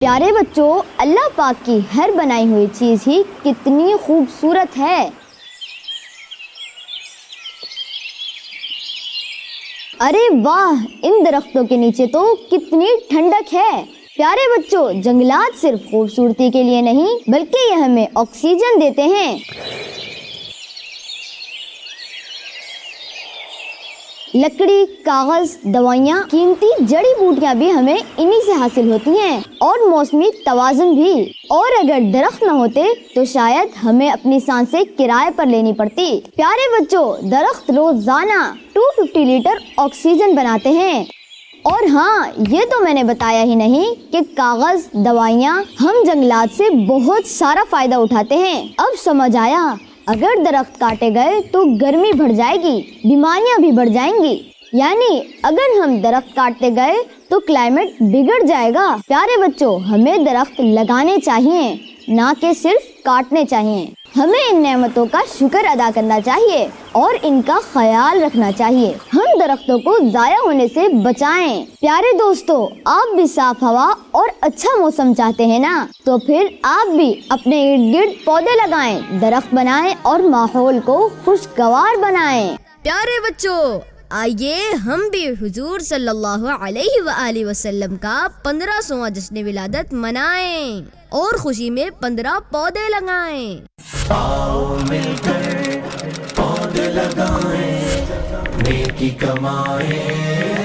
پیارے بچوں، اللہ پاک کی ہر بنائی ہوئی چیز ہی کتنی خوبصورت ہے۔ ارے واہ، ان درختوں کے نیچے تو کتنی ٹھنڈک ہے۔ پیارے بچوں، جنگلات صرف خوبصورتی کے لیے نہیں بلکہ یہ ہمیں آکسیجن دیتے ہیں۔ لکڑی، کاغذ، دوائیاں، قیمتی جڑی بوٹیاں بھی ہمیں انہی سے حاصل ہوتی ہیں، اور موسمی توازن بھی۔ اور اگر درخت نہ ہوتے تو شاید ہمیں اپنی سانسیں کرائے پر لینی پڑتی۔ پیارے بچوں، درخت روزانہ 250 لیٹر آکسیجن بناتے ہیں۔ اور ہاں، یہ تو میں نے بتایا ہی نہیں کہ کاغذ، دوائیاں، ہم جنگلات سے بہت سارا فائدہ اٹھاتے ہیں۔ اب سمجھ آیا، اگر درخت کاٹے گئے تو گرمی بڑھ جائے گی، بیماریاں بھی بڑھ جائیں گی، یعنی اگر ہم درخت کاٹتے گئے تو کلائمیٹ بگڑ جائے گا۔ پیارے بچوں، ہمیں درخت لگانے چاہیے، نہ کہ صرف کاٹنے چاہیے۔ ہمیں ان نعمتوں کا شکر ادا کرنا چاہیے اور ان کا خیال رکھنا چاہیے۔ ہم درختوں کو ضائع ہونے سے بچائیں۔ پیارے دوستو، آپ بھی صاف ہوا اور اچھا موسم چاہتے ہیں نا؟ تو پھر آپ بھی اپنے ارد گرد پودے لگائیں، درخت بنائیں اور ماحول کو خوشگوار بنائیں۔ پیارے بچوں، آئیے ہم بھی حضور صلی اللہ علیہ وآلہ وسلم کا 1500واں جشن ولادت منائیں اور خوشی میں 15 پودے لگائیں۔ آؤ مل کر پودے لگائیں، نیکی کمائیں۔